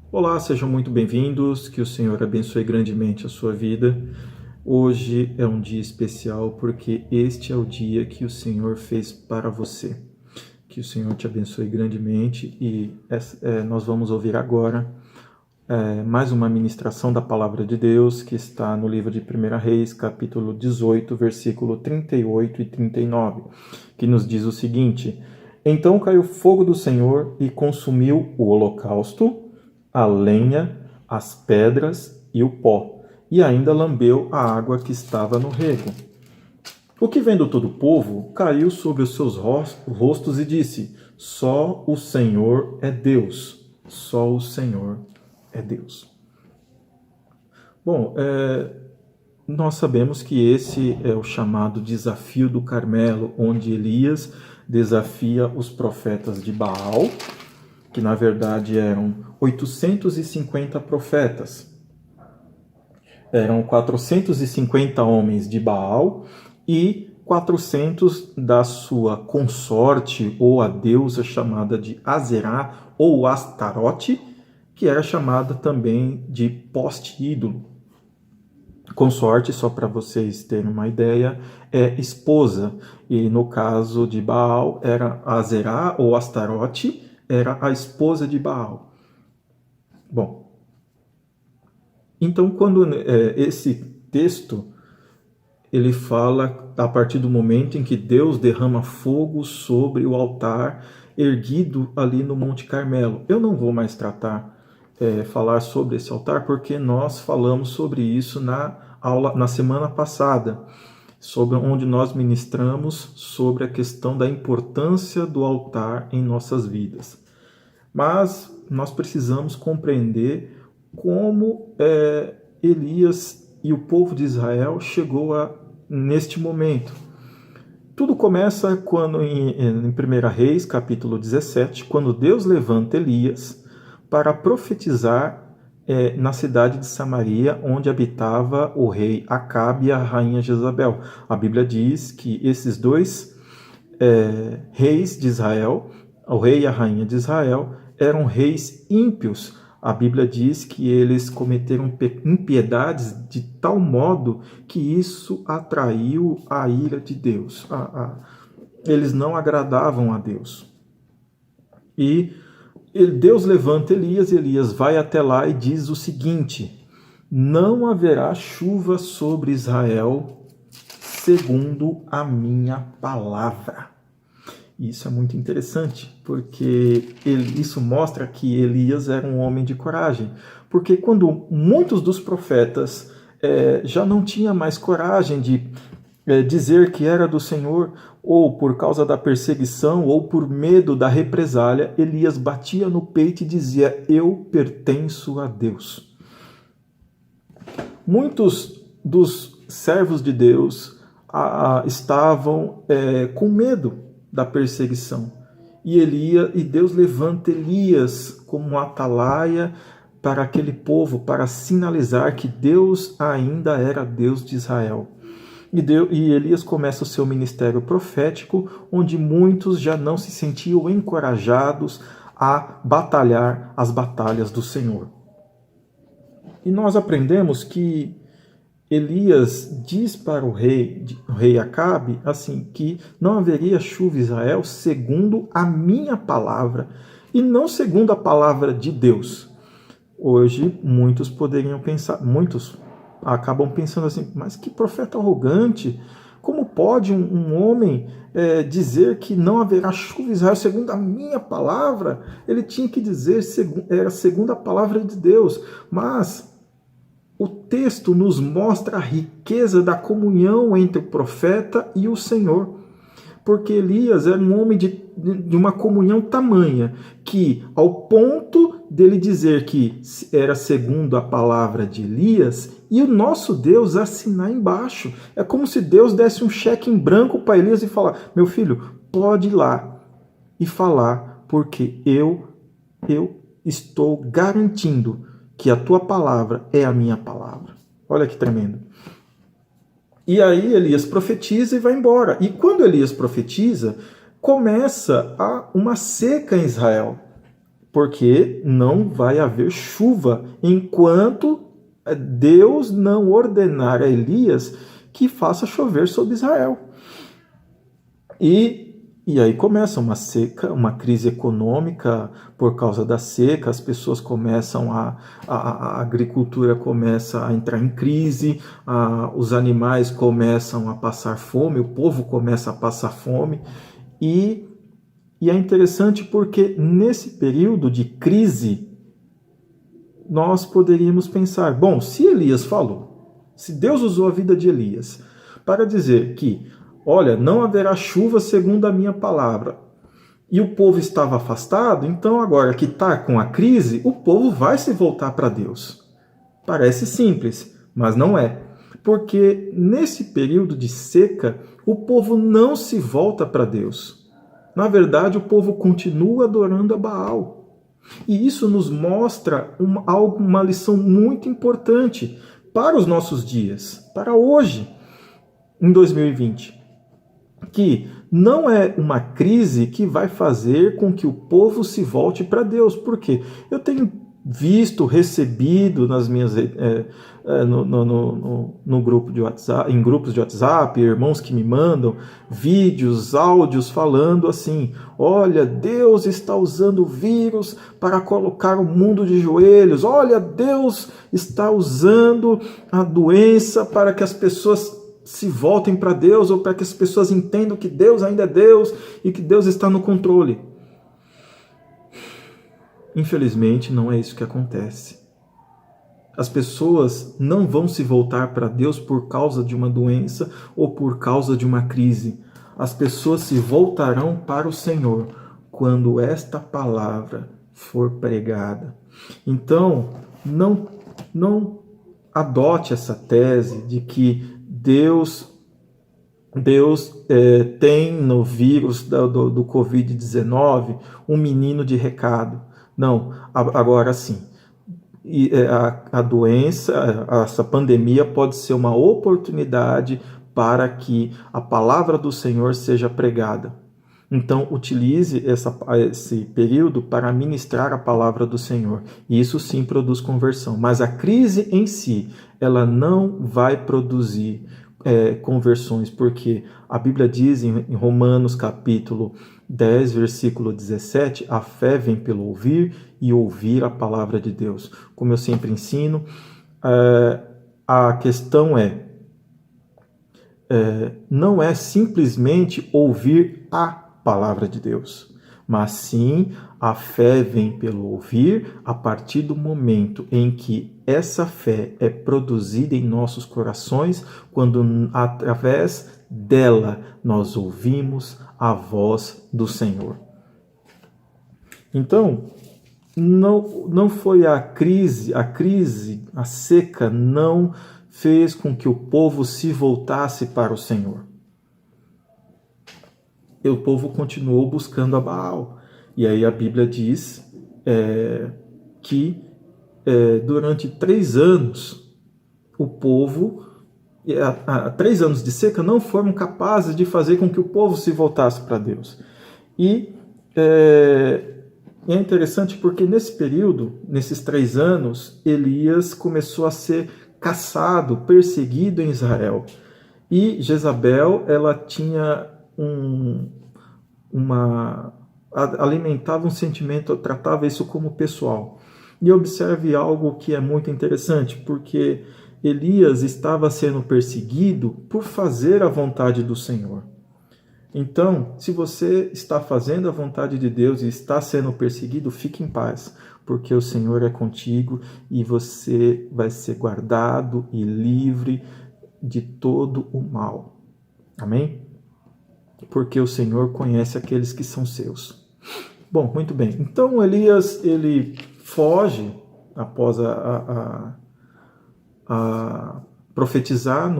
Olá, sejam muito bem-vindos, que o Senhor abençoe grandemente a sua vida. Hoje é um dia especial porque este é o dia que o Senhor fez para você. Que o Senhor te abençoe grandemente e nós vamos ouvir agora mais uma ministração da Palavra de Deus que está no livro de 1 Reis, capítulo 18, versículo 38 e 39, que nos diz o seguinte: Então caiu fogo do Senhor e consumiu o holocausto, a lenha, as pedras e o pó, e ainda lambeu a água que estava no rego. O que vendo todo o povo, caiu sobre os seus rostos e disse: Só o Senhor é Deus, só o Senhor é Deus. Bom, nós sabemos que esse é o chamado desafio do Carmelo, onde Elias desafia os profetas de Baal, que na verdade eram 850 profetas. Eram 450 homens de Baal e 400 da sua consorte, ou a deusa chamada de Azerá, ou Astarote, que era chamada também de poste-ídolo. Consorte, só para vocês terem uma ideia, é esposa. E no caso de Baal, era Azerá ou Astarote, era a esposa de Baal. Bom, então quando esse texto ele fala a partir do momento em que Deus derrama fogo sobre o altar erguido ali no Monte Carmelo. Eu não vou mais falar sobre esse altar, porque nós falamos sobre isso na semana passada, sobre onde nós ministramos sobre a questão da importância do altar em nossas vidas. Mas nós precisamos compreender como Elias e o povo de Israel chegou neste momento. Tudo começa quando em 1 Reis, capítulo 17, quando Deus levanta Elias para profetizar na cidade de Samaria, onde habitava o rei Acabe e a rainha Jezabel. A Bíblia diz que esses dois reis de Israel, o rei e a rainha de Israel, eram reis ímpios. A Bíblia diz que eles cometeram impiedades de tal modo que isso atraiu a ira de Deus. Eles não agradavam a Deus. E Deus levanta Elias, Elias vai até lá e diz o seguinte: não haverá chuva sobre Israel segundo a minha palavra. Isso é muito interessante, porque isso mostra que Elias era um homem de coragem. Porque quando muitos dos profetas já não tinham mais coragem de dizer que era do Senhor, ou por causa da perseguição, ou por medo da represália, Elias batia no peito e dizia: eu pertenço a Deus. Muitos dos servos de Deus estavam com medo da perseguição. E Deus levanta Elias como um atalaia para aquele povo, para sinalizar que Deus ainda era Deus de Israel. E Elias começa o seu ministério profético, onde muitos já não se sentiam encorajados a batalhar as batalhas do Senhor. E nós aprendemos que Elias diz para o rei Acabe assim, que não haveria chuva em Israel segundo a minha palavra e não segundo a palavra de Deus. Hoje muitos poderiam pensar, muitos acabam pensando assim, mas que profeta arrogante! Como pode um homem dizer que não haverá chuva em Israel segundo a minha palavra? Ele tinha que dizer era segundo a palavra de Deus. Mas o texto nos mostra a riqueza da comunhão entre o profeta e o Senhor. Porque Elias era um homem de uma comunhão tamanha que, ao ponto dele dizer que era segundo a palavra de Elias, e o nosso Deus assinar embaixo. É como se Deus desse um cheque em branco para Elias e falar: meu filho, pode ir lá e falar, porque eu estou garantindo que a tua palavra é a minha palavra. Olha que tremendo. E aí Elias profetiza e vai embora. E quando Elias profetiza, começa uma seca em Israel. porque não vai haver chuva enquanto Deus não ordenar a Elias que faça chover sobre Israel. E aí começa uma seca, uma crise econômica por causa da seca, as pessoas começam a agricultura começa a entrar em crise, os animais começam a passar fome, o povo começa a passar fome, e é interessante porque nesse período de crise, nós poderíamos pensar, bom, se Elias falou, se Deus usou a vida de Elias para dizer que, olha, não haverá chuva segundo a minha palavra, e o povo estava afastado, então agora que está com a crise, o povo vai se voltar para Deus. Parece simples, mas não é. Porque nesse período de seca, o povo não se volta para Deus. Na verdade, o povo continua adorando a Baal. E isso nos mostra uma lição muito importante para os nossos dias, para hoje, em 2020. Que não é uma crise que vai fazer com que o povo se volte para Deus. Por quê? Eu tenho visto, recebido nas minhas no grupo de WhatsApp, em grupos de WhatsApp, irmãos que me mandam vídeos, áudios falando assim: olha, Deus está usando o vírus para colocar o mundo de joelhos. Olha, Deus está usando a doença para que as pessoas se voltem para Deus, ou para que as pessoas entendam que Deus ainda é Deus e que Deus está no controle. Infelizmente, não é isso que acontece. As pessoas não vão se voltar para Deus por causa de uma doença ou por causa de uma crise. As pessoas se voltarão para o Senhor quando esta palavra for pregada. Então, não adote essa tese de que Deus tem no vírus do Covid-19 um menino de recado. Não, agora sim. A doença, essa pandemia pode ser uma oportunidade para que a palavra do Senhor seja pregada. Então, utilize esse período para ministrar a palavra do Senhor. E isso sim produz conversão. Mas a crise em si, ela não vai produzir conversões, porque a Bíblia diz em Romanos capítulo 10, versículo 17, a fé vem pelo ouvir e ouvir a palavra de Deus. Como eu sempre ensino, a questão não é simplesmente ouvir a palavra de Deus, mas sim a fé vem pelo ouvir a partir do momento em que essa fé é produzida em nossos corações, quando através dela nós ouvimos a voz do Senhor. Então, não foi a crise, a seca não fez com que o povo se voltasse para o Senhor. E o povo continuou buscando a Baal. E aí a Bíblia diz que durante 3 anos, o povo, 3 anos de seca, não foram capazes de fazer com que o povo se voltasse para Deus. E é interessante porque nesse período, nesses 3 anos, Elias começou a ser caçado, perseguido em Israel. E Jezabel, ela tinha alimentava um sentimento, tratava isso como pessoal. E observe algo que é muito interessante, porque Elias estava sendo perseguido por fazer a vontade do Senhor. Então, se você está fazendo a vontade de Deus e está sendo perseguido, fique em paz, porque o Senhor é contigo e você vai ser guardado e livre de todo o mal. Amém? Porque o Senhor conhece aqueles que são seus. Bom, muito bem. Então Elias, ele foge após a profetizar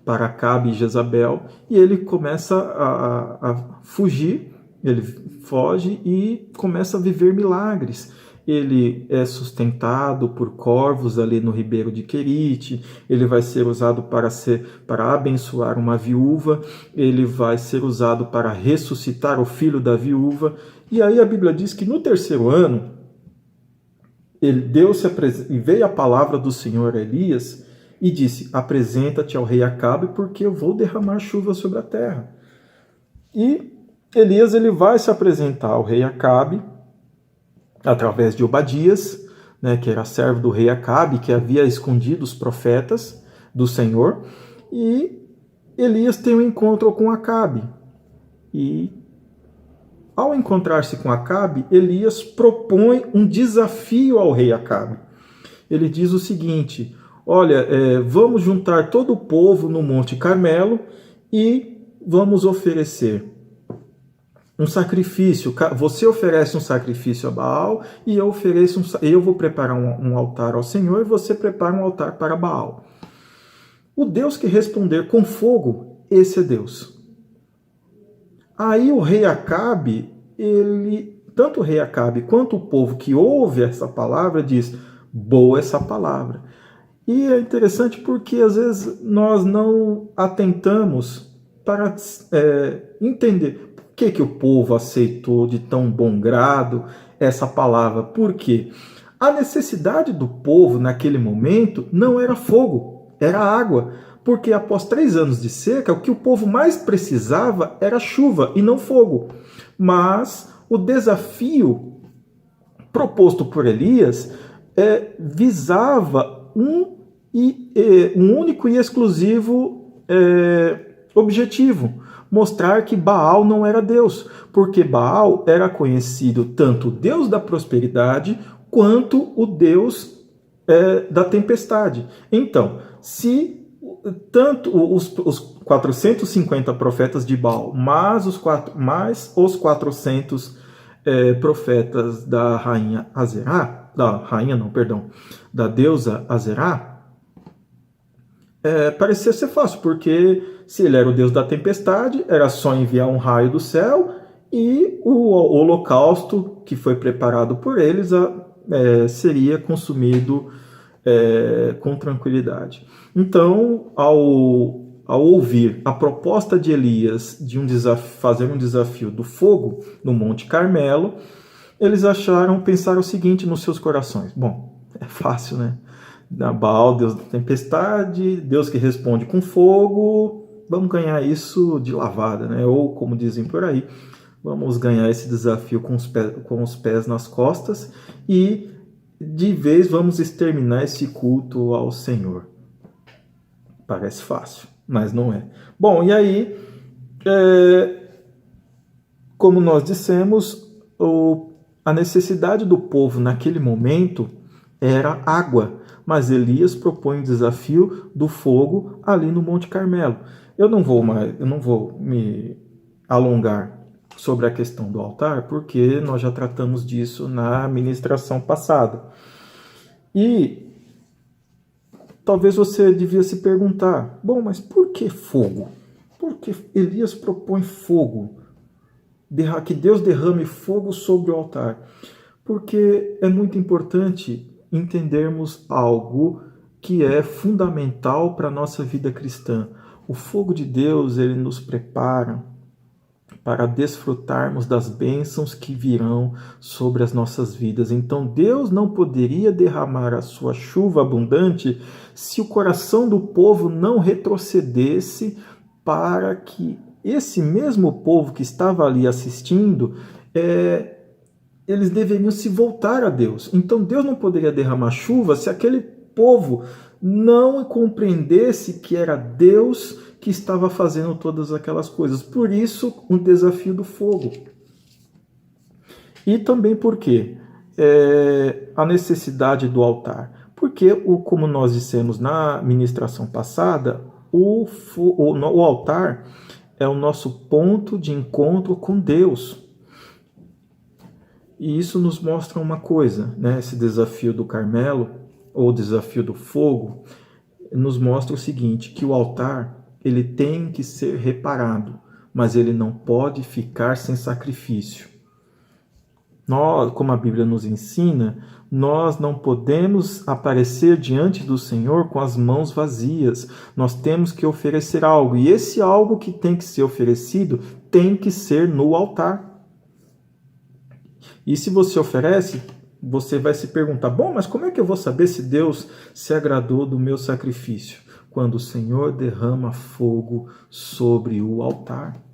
para Acabe e Jezabel, e ele começa a fugir, ele foge e começa a viver milagres. ele é sustentado por corvos ali no ribeiro de Querite, ele vai ser usado para abençoar uma viúva, ele vai ser usado para ressuscitar o filho da viúva. E aí a Bíblia diz que no terceiro ano, veio a palavra do Senhor a Elias e disse: apresenta-te ao rei Acabe, porque eu vou derramar chuva sobre a terra. E Elias ele vai se apresentar ao rei Acabe através de Obadias, né, que era servo do rei Acabe, que havia escondido os profetas do Senhor, e Elias tem um encontro com Acabe. E ao encontrar-se com Acabe, Elias propõe um desafio ao rei Acabe. Ele diz o seguinte: olha, vamos juntar todo o povo no Monte Carmelo e vamos oferecer um sacrifício. Você oferece um sacrifício a Baal e eu vou preparar um altar ao Senhor e você prepara um altar para Baal. O Deus que responder com fogo, esse é Deus. Aí o rei Acabe, tanto o rei Acabe quanto o povo que ouve essa palavra diz: boa essa palavra. E é interessante porque às vezes nós não atentamos para entender por que o povo aceitou de tão bom grado essa palavra. Por quê? A necessidade do povo naquele momento não era fogo, era água. Porque após 3 anos de seca, o que o povo mais precisava era chuva e não fogo. Mas o desafio proposto por Elias visava um único e exclusivo objetivo: mostrar que Baal não era Deus, porque Baal era conhecido tanto o Deus da prosperidade quanto o Deus da tempestade. Então, se tanto os 450 profetas de Baal, mais os 400 profetas da rainha Azerá, da deusa Azerá, parecia ser fácil, porque se ele era o Deus da tempestade, era só enviar um raio do céu e o holocausto que foi preparado por eles seria consumido com tranquilidade. Então, ao ouvir a proposta de Elias de fazer um desafio do fogo no Monte Carmelo, eles pensaram o seguinte nos seus corações: bom, é fácil, né? Baal, Deus da tempestade, Deus que responde com fogo, vamos ganhar isso de lavada, né? Ou, como dizem por aí, vamos ganhar esse desafio com os pés nas costas e de vez vamos exterminar esse culto ao Senhor. Parece fácil, mas não é. Bom, e aí, como nós dissemos, a necessidade do povo naquele momento era água, mas Elias propõe o desafio do fogo ali no Monte Carmelo. Eu não vou me alongar sobre a questão do altar, porque nós já tratamos disso na ministração passada. E talvez você devia se perguntar: bom, mas por que fogo? Por que Elias propõe fogo? Que Deus derrame fogo sobre o altar. Porque é muito importante entendermos algo que é fundamental para a nossa vida cristã. O fogo de Deus, ele nos prepara para desfrutarmos das bênçãos que virão sobre as nossas vidas. Então, Deus não poderia derramar a sua chuva abundante se o coração do povo não retrocedesse, para que esse mesmo povo que estava ali assistindo, eles deveriam se voltar a Deus. Então, Deus não poderia derramar chuva se aquele povo não compreendesse que era Deus que estava fazendo todas aquelas coisas. Por isso, um desafio do fogo. E também por quê? A necessidade do altar. Porque, como nós dissemos na ministração passada, o altar é o nosso ponto de encontro com Deus. E isso nos mostra uma coisa, né? Esse desafio do Carmelo, ou desafio do fogo, nos mostra o seguinte: que o altar, ele tem que ser reparado, mas ele não pode ficar sem sacrifício. Nós, como a Bíblia nos ensina, nós não podemos aparecer diante do Senhor com as mãos vazias. Nós temos que oferecer algo. E esse algo que tem que ser oferecido tem que ser no altar. E se você oferece, você vai se perguntar, bom, mas como é que eu vou saber se Deus se agradou do meu sacrifício? Quando o Senhor derrama fogo sobre o altar.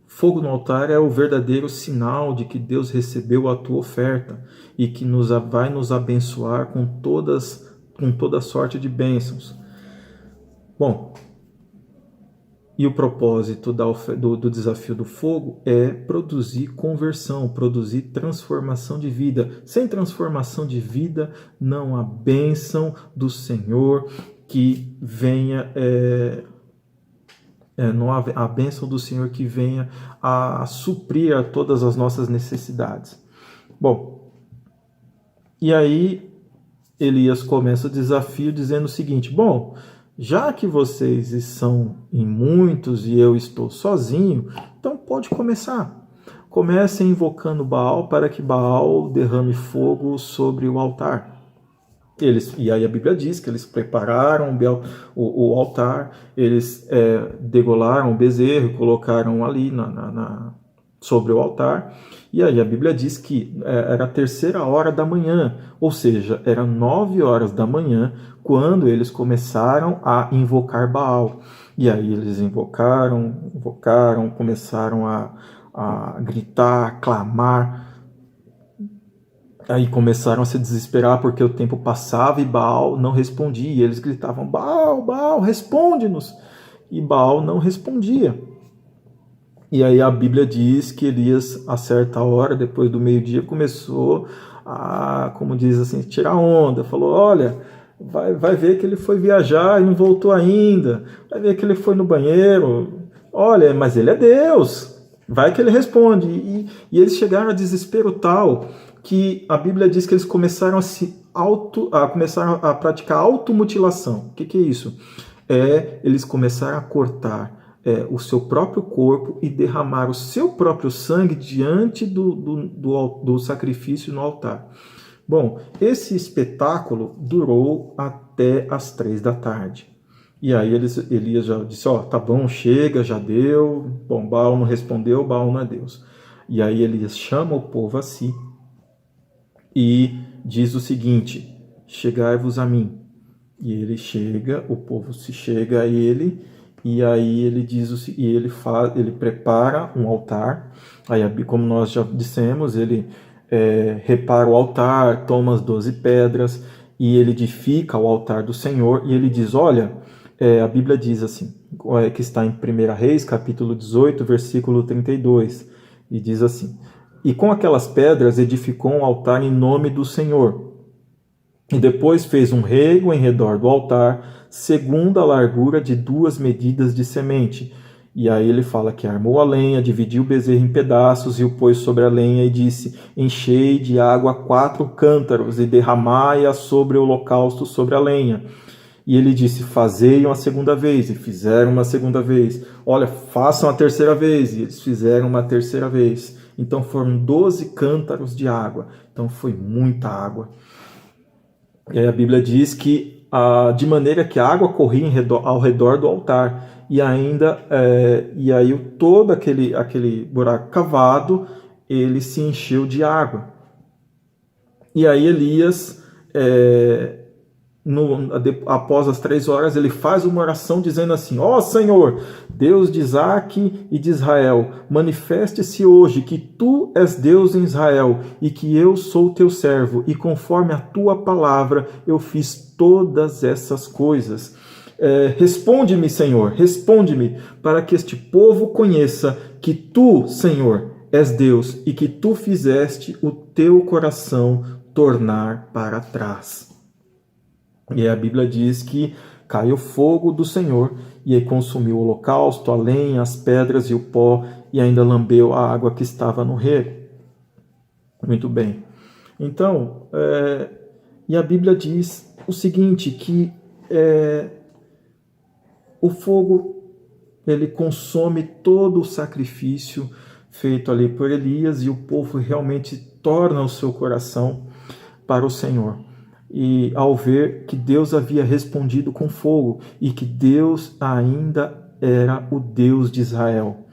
Fogo no altar é o verdadeiro sinal de que Deus recebeu a tua oferta e que vai nos abençoar com toda sorte de bênçãos. Bom, e o propósito do desafio do fogo é produzir conversão, produzir transformação de vida. Sem transformação de vida, não há bênção do Senhor que venha... não há a bênção do Senhor que venha a suprir a todas as nossas necessidades. Bom, e aí Elias começa o desafio dizendo o seguinte, bom, já que vocês são em muitos e eu estou sozinho, então pode começar. Comecem invocando Baal para que Baal derrame fogo sobre o altar. E aí a Bíblia diz que eles prepararam o altar, eles degolaram o bezerro, colocaram ali sobre o altar, e aí a Bíblia diz que era a 3ª hora da manhã, ou seja, era 9 horas da manhã, quando eles começaram a invocar Baal. E aí eles invocaram, começaram a gritar, a clamar. Aí começaram a se desesperar porque o tempo passava e Baal não respondia. E eles gritavam, Baal, Baal, responde-nos! E Baal não respondia. E aí a Bíblia diz que Elias, a certa hora, depois do meio-dia, começou a, como diz assim, tirar onda. Falou, olha, vai ver que ele foi viajar e não voltou ainda. Vai ver que ele foi no banheiro. Olha, mas ele é Deus. Vai que ele responde. E eles chegaram a desespero tal que a Bíblia diz que eles começaram começaram a praticar automutilação. O que é isso? Eles começaram a cortar o seu próprio corpo e derramar o seu próprio sangue diante do sacrifício no altar. Bom, esse espetáculo durou até as 3 da tarde. E aí Elias já disse, tá bom, chega, já deu. Bom, Baal não respondeu, Baal não é Deus. E aí Elias chama o povo a si e diz o seguinte, chegai-vos a mim. E ele chega, o povo se chega a ele, e aí ele diz ele prepara um altar. Aí, como nós já dissemos, ele repara o altar, toma as 12 pedras, e ele edifica o altar do Senhor, e ele diz, olha, a Bíblia diz assim, que está em 1 Reis, capítulo 18, versículo 32, e diz assim, e com aquelas pedras edificou um altar em nome do Senhor. E depois fez um rego em redor do altar, segundo a largura de 2 medidas de semente. E aí ele fala que armou a lenha, dividiu o bezerro em pedaços e o pôs sobre a lenha e disse, enchei de água 4 cântaros e derramai-a sobre o holocausto sobre a lenha. E ele disse, fazei uma segunda vez, e fizeram uma segunda vez. Olha, façam a 3ª vez, e eles fizeram uma 3ª vez. Então foram 12 cântaros de água. Então foi muita água. E aí a Bíblia diz que de maneira que a água corria ao redor do altar. E ainda, e aí todo aquele buraco cavado, ele se encheu de água. E aí Elias, após as 3 horas, ele faz uma oração dizendo assim, ó Senhor, Deus de Isaque e de Israel, manifeste-se hoje que tu és Deus em Israel e que eu sou teu servo e conforme a tua palavra eu fiz todas essas coisas. Responde-me, Senhor, responde-me, para que este povo conheça que tu, Senhor, és Deus e que tu fizeste o teu coração tornar para trás. E a Bíblia diz que caiu fogo do Senhor e aí consumiu o holocausto, a lenha, as pedras e o pó e ainda lambeu a água que estava no rego. Muito bem. Então, e a Bíblia diz o seguinte, que o fogo ele consome todo o sacrifício feito ali por Elias, e o povo realmente torna o seu coração para o Senhor. E ao ver que Deus havia respondido com fogo e que Deus ainda era o Deus de Israel.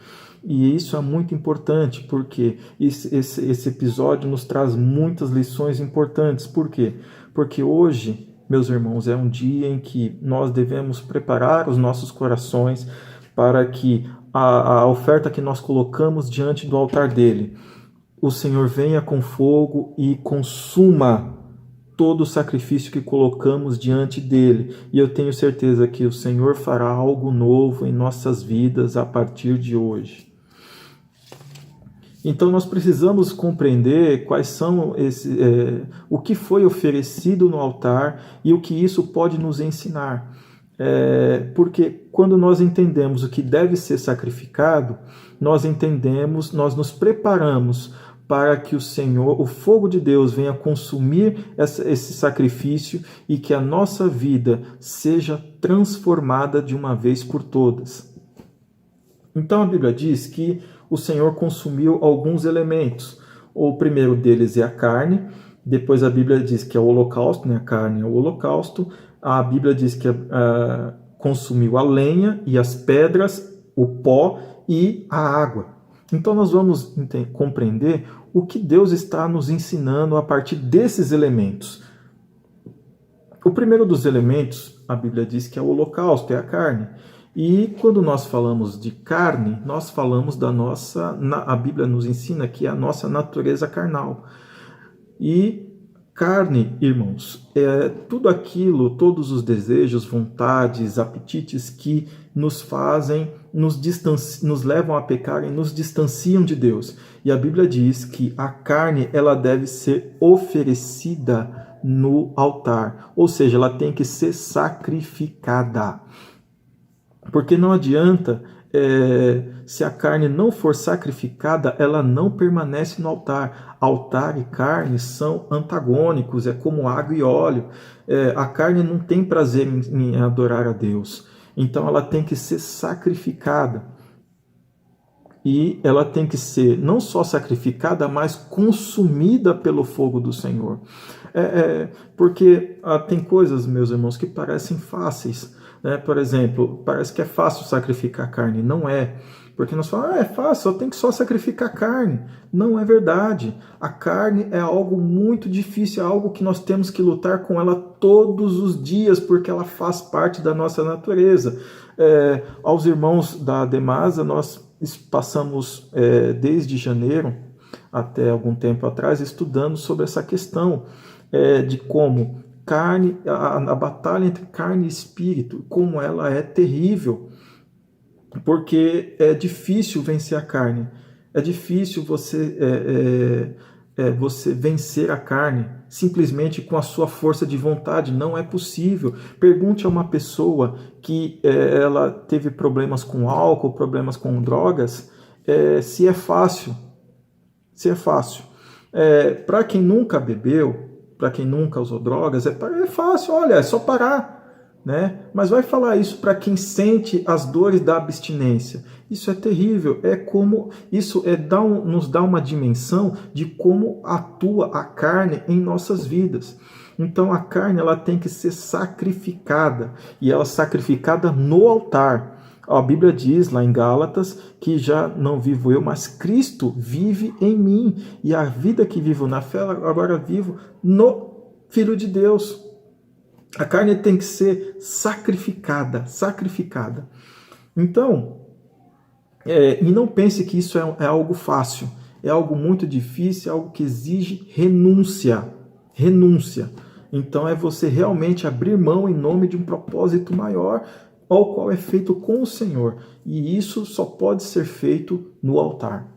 E isso é muito importante, porque esse episódio nos traz muitas lições importantes. Por quê? Porque hoje, meus irmãos, é um dia em que nós devemos preparar os nossos corações para que a oferta que nós colocamos diante do altar dele, o Senhor venha com fogo e consuma todo o sacrifício que colocamos diante dele. E eu tenho certeza que o Senhor fará algo novo em nossas vidas a partir de hoje. Então nós precisamos compreender quais são o que foi oferecido no altar e o que isso pode nos ensinar. Porque quando nós entendemos o que deve ser sacrificado, nós entendemos, nós nos preparamos para que o Senhor, o fogo de Deus, venha consumir esse sacrifício e que a nossa vida seja transformada de uma vez por todas. Então a Bíblia diz que o Senhor consumiu alguns elementos. O primeiro deles é a carne, depois a Bíblia diz que é o holocausto, né? A carne é o holocausto. A Bíblia diz que consumiu a lenha e as pedras, o pó e a água. Então nós vamos compreender o que Deus está nos ensinando a partir desses elementos. O primeiro dos elementos, a Bíblia diz que é o holocausto, é a carne. E quando nós falamos de carne, nós falamos da nossa, a Bíblia nos ensina que é a nossa natureza carnal. E carne, irmãos, é tudo aquilo, todos os desejos, vontades, apetites que nos fazem, nos levam a pecar e nos distanciam de Deus. E a Bíblia diz que a carne, ela deve ser oferecida no altar, ou seja, ela tem que ser sacrificada. Porque não adianta, se a carne não for sacrificada, ela não permanece no altar. Altar e carne são antagônicos, é como água e óleo. A carne não tem prazer em adorar a Deus. Então ela tem que ser sacrificada. E ela tem que ser não só sacrificada, mas consumida pelo fogo do Senhor. Porque tem coisas, meus irmãos, que parecem fáceis. Por exemplo, parece que é fácil sacrificar carne. Não é. Porque nós falamos, é fácil, eu tenho que só sacrificar carne. Não é verdade. A carne é algo muito difícil, é algo que nós temos que lutar com ela todos os dias, porque ela faz parte da nossa natureza. Aos irmãos da Demasa, nós passamos desde janeiro até algum tempo atrás estudando sobre essa questão de como carne, a batalha entre carne e espírito, como ela é terrível, porque é difícil vencer a carne, é difícil você vencer a carne simplesmente com a sua força de vontade, não é possível. Pergunte a uma pessoa que ela teve problemas com álcool, problemas com drogas, se é fácil. Para quem nunca bebeu, para quem nunca usou drogas, é fácil, olha, é só parar, né? Mas vai falar isso para quem sente as dores da abstinência. Isso é terrível, nos dá uma dimensão de como atua a carne em nossas vidas. Então a carne ela tem que ser sacrificada, e ela é sacrificada no altar. A Bíblia diz lá em Gálatas que já não vivo eu, mas Cristo vive em mim. E a vida que vivo na fé, agora vivo no Filho de Deus. A carne tem que ser sacrificada. Então, e não pense que isso é algo fácil. É algo muito difícil, é algo que exige renúncia. Então é você realmente abrir mão em nome de um propósito maior, ao qual é feito com o Senhor. E isso só pode ser feito no altar.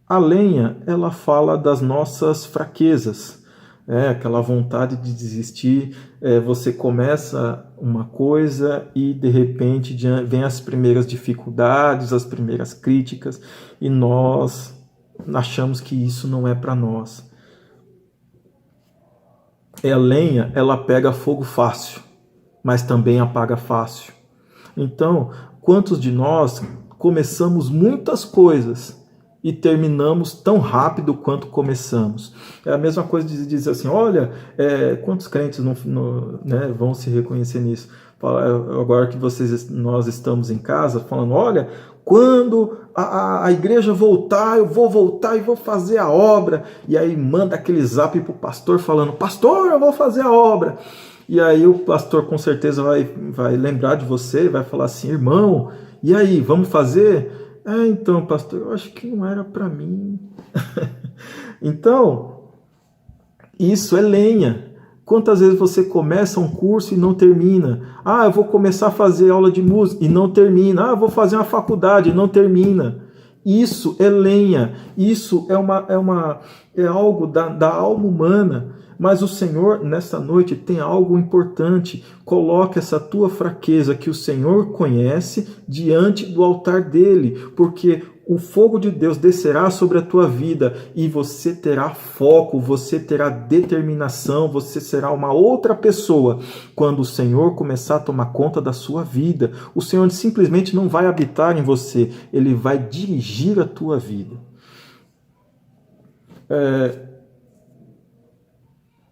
A lenha, ela fala das nossas fraquezas. Aquela vontade de desistir. Você começa uma coisa e, de repente, vem as primeiras dificuldades, as primeiras críticas, e nós achamos que isso não é para nós. A lenha, ela pega fogo fácil, mas também apaga fácil. Então, Quantos de nós começamos muitas coisas e terminamos tão rápido quanto começamos? É a mesma coisa de dizer assim, olha, quantos crentes né, vão se reconhecer nisso? Agora que nós estamos em casa, falando, olha, quando a igreja voltar, eu vou voltar e vou fazer a obra. E aí manda aquele zap para o pastor falando, pastor, eu vou fazer a obra. E aí o pastor com certeza vai lembrar de você, vai falar assim, irmão, e aí, vamos fazer? Então, pastor, eu acho que não era para mim. Então, isso é lenha. Quantas vezes você começa um curso e não termina? Eu vou começar a fazer aula de música e não termina. Eu vou fazer uma faculdade e não termina. Isso é lenha. Isso é algo da alma humana. Mas o Senhor, nessa noite, tem algo importante. Coloca essa tua fraqueza que o Senhor conhece diante do altar dele, porque o fogo de Deus descerá sobre a tua vida e você terá foco, você terá determinação, você será uma outra pessoa quando o Senhor começar a tomar conta da sua vida. O Senhor simplesmente não vai habitar em você, ele vai dirigir a tua vida.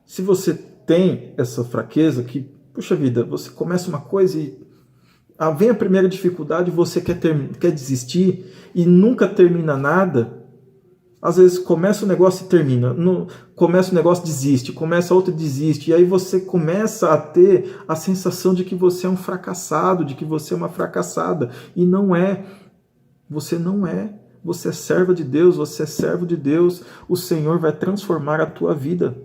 Se você tem essa fraqueza que, puxa vida, você começa uma coisa e vem a primeira dificuldade, você quer desistir e nunca termina nada. Às vezes começa o negócio e termina, começa o negócio, desiste, começa outro, desiste, e aí você começa a ter a sensação de que você é um fracassado, de que você é uma fracassada, e não é, você não é. Você é serva de Deus, você é servo de Deus, o Senhor vai transformar a tua vida.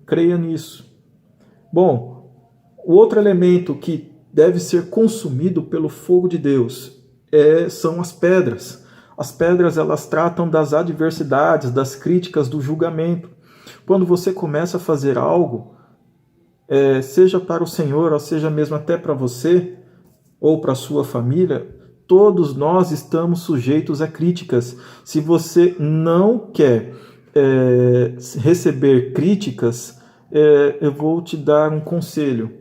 Creia nisso. Bom, o outro elemento que deve ser consumido pelo fogo de Deus são as pedras. As pedras, elas tratam das adversidades, das críticas, do julgamento. Quando você começa a fazer algo, seja para o Senhor, ou seja mesmo até para você, ou para a sua família, todos nós estamos sujeitos a críticas. Se você não quer receber críticas, eu vou te dar um conselho: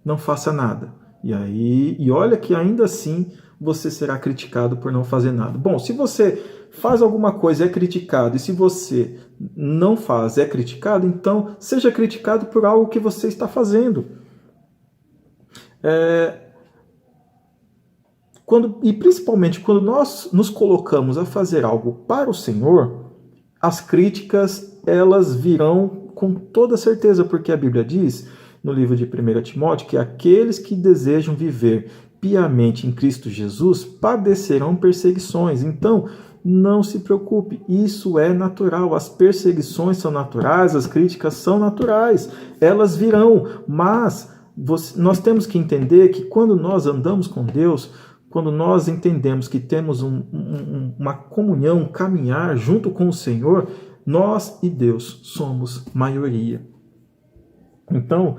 não faça nada. E olha que ainda assim você será criticado por não fazer nada. Bom, se você faz alguma coisa, é criticado, e se você não faz, é criticado, então seja criticado por algo que você está fazendo. E principalmente quando nós nos colocamos a fazer algo para o Senhor, as críticas, elas virão com toda certeza, porque a Bíblia diz no livro de 1 Timóteo que aqueles que desejam viver piamente em Cristo Jesus padecerão perseguições. Então, não se preocupe, isso é natural, as perseguições são naturais, as críticas são naturais, elas virão, mas nós temos que entender que quando nós andamos com Deus, quando nós entendemos que temos uma comunhão, um caminhar junto com o Senhor, nós e Deus somos maioria. Então,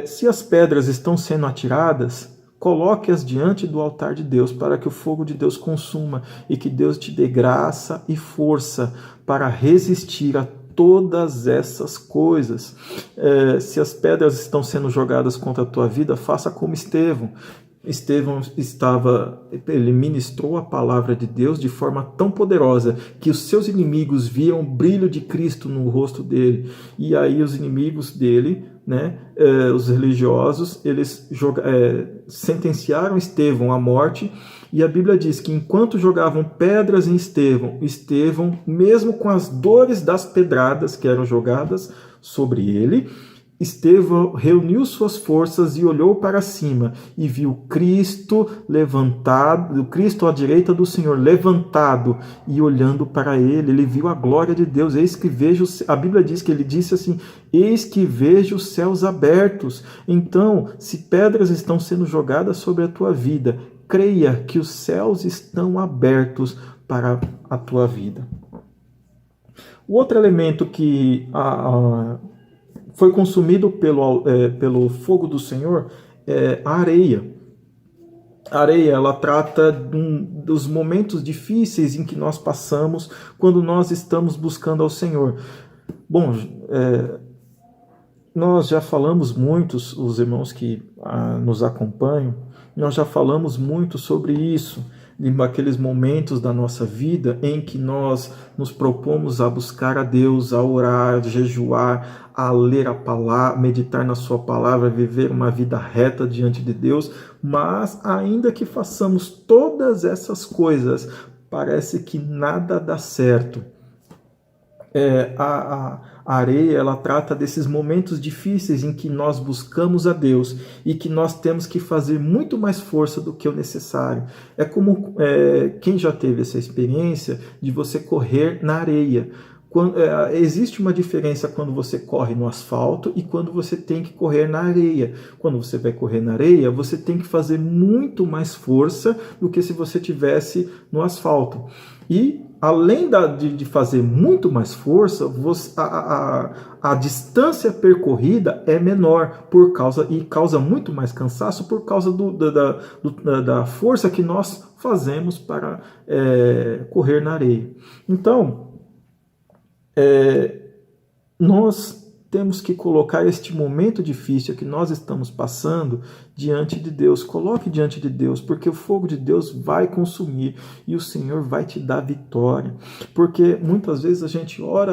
se as pedras estão sendo atiradas, coloque-as diante do altar de Deus para que o fogo de Deus consuma e que Deus te dê graça e força para resistir a todas essas coisas. Se as pedras estão sendo jogadas contra a tua vida, faça como Estevão. Estevão ele ministrou a palavra de Deus de forma tão poderosa que os seus inimigos viam o brilho de Cristo no rosto dele. E aí os inimigos dele, os religiosos, eles sentenciaram Estevão à morte. E a Bíblia diz que enquanto jogavam pedras em Estevão, mesmo com as dores das pedradas que eram jogadas sobre ele, Estevão reuniu suas forças e olhou para cima e viu Cristo levantado, Cristo à direita do Senhor levantado e olhando para ele. Ele viu a glória de Deus. Eis que vejo, a Bíblia diz que ele disse assim: eis que vejo os céus abertos. Então, se pedras estão sendo jogadas sobre a tua vida, creia que os céus estão abertos para a tua vida. O outro elemento que foi consumido pelo fogo do Senhor é a areia. A areia, ela trata dos momentos difíceis em que nós passamos quando nós estamos buscando ao Senhor. Bom, nós já falamos muito, os irmãos que nos acompanham, nós já falamos muito sobre isso, naqueles momentos da nossa vida em que nós nos propomos a buscar a Deus, a orar, a jejuar, a ler a palavra, meditar na sua palavra, viver uma vida reta diante de Deus, mas ainda que façamos todas essas coisas, parece que nada dá certo. A areia, ela trata desses momentos difíceis em que nós buscamos a Deus e que nós temos que fazer muito mais força do que o necessário. É como quem já teve essa experiência de você correr na areia. Existe uma diferença quando você corre no asfalto e quando você tem que correr na areia. Quando você vai correr na areia, você tem que fazer muito mais força do que se você tivesse no asfalto. E além de fazer muito mais força, a distância percorrida é menor e causa muito mais cansaço por causa da força que nós fazemos para correr na areia. Então, nós temos que colocar este momento difícil que nós estamos passando diante de Deus. Coloque diante de Deus, porque o fogo de Deus vai consumir e o Senhor vai te dar vitória. Porque muitas vezes a gente ora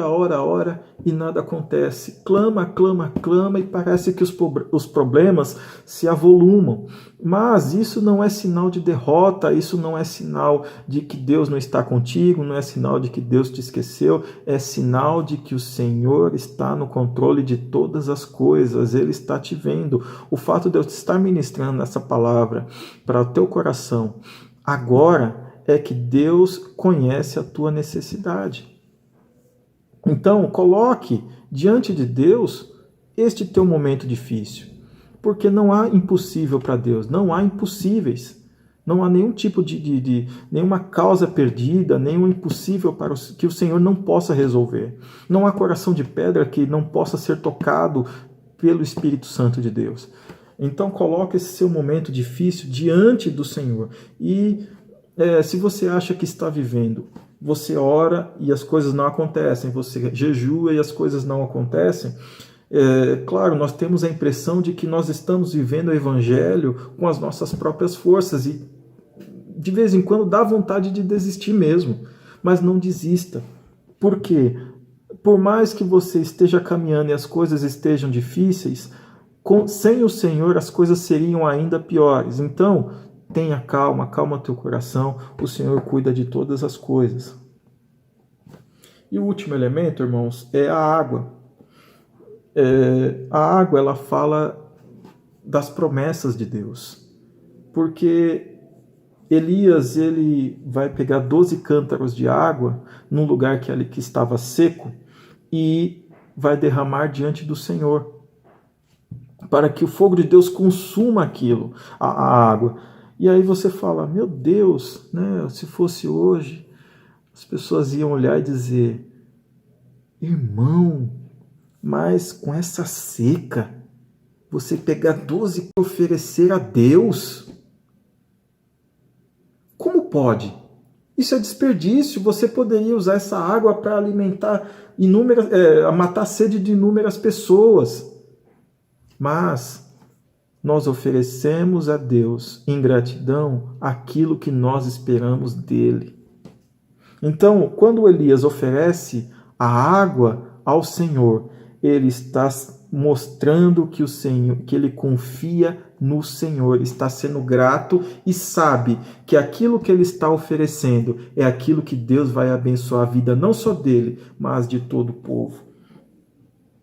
e nada acontece. Clama e parece que os problemas se avolumam. Mas isso não é sinal de derrota, isso não é sinal de que Deus não está contigo, não é sinal de que Deus te esqueceu, é sinal de que o Senhor está no controle de todas as coisas, Ele está te vendo. O fato de eu estar ministrando essa palavra para o teu coração agora é que Deus conhece a tua necessidade. Então, coloque diante de Deus este teu momento difícil. Porque não há impossível para Deus, não há impossíveis, não há nenhum tipo de nenhuma causa perdida, nenhum impossível que o Senhor não possa resolver. Não há coração de pedra que não possa ser tocado pelo Espírito Santo de Deus. Então coloque esse seu momento difícil diante do Senhor. E se você acha que está vivendo, você ora e as coisas não acontecem, você jejua e as coisas não acontecem, claro, nós temos a impressão de que nós estamos vivendo o Evangelho com as nossas próprias forças e de vez em quando dá vontade de desistir mesmo, mas não desista. Por quê? Por mais que você esteja caminhando e as coisas estejam difíceis, sem o Senhor as coisas seriam ainda piores. Então, tenha calma, acalma teu coração, o Senhor cuida de todas as coisas. E o último elemento, irmãos, é a água. A água, ela fala das promessas de Deus, porque Elias, ele vai pegar 12 cântaros de água num lugar que estava seco e vai derramar diante do Senhor, para que o fogo de Deus consuma aquilo, a água. E aí você fala, meu Deus, né, se fosse hoje, as pessoas iam olhar e dizer, irmão, mas com essa seca, você pegar 12 e oferecer a Deus? Como pode? Isso é desperdício. Você poderia usar essa água para alimentar matar a sede de inúmeras pessoas. Mas nós oferecemos a Deus, em gratidão, aquilo que nós esperamos dele. Então, quando Elias oferece a água ao Senhor, ele está mostrando que ele confia no Senhor, está sendo grato e sabe que aquilo que ele está oferecendo é aquilo que Deus vai abençoar a vida não só dele, mas de todo o povo.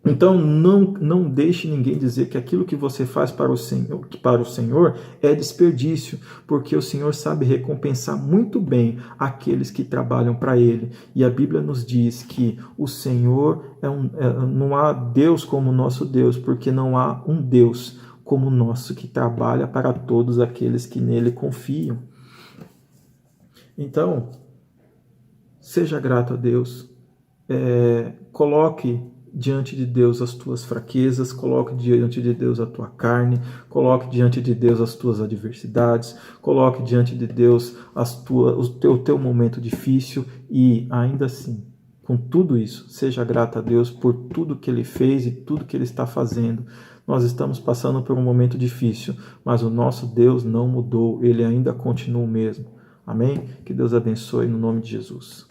Então não deixe ninguém dizer que aquilo que você faz para o Senhor é desperdício, porque o Senhor sabe recompensar muito bem aqueles que trabalham para Ele. E a Bíblia nos diz que o Senhor não há Deus como o nosso Deus, porque não há um Deus como o nosso que trabalha para todos aqueles que nele confiam. Então, seja grato a Deus, coloque diante de Deus as tuas fraquezas, coloque diante de Deus a tua carne, coloque diante de Deus as tuas adversidades, coloque diante de Deus o teu momento difícil e, ainda assim, com tudo isso, seja grata a Deus por tudo que Ele fez e tudo que Ele está fazendo. Nós estamos passando por um momento difícil, mas o nosso Deus não mudou, Ele ainda continua o mesmo. Amém? Que Deus abençoe no nome de Jesus.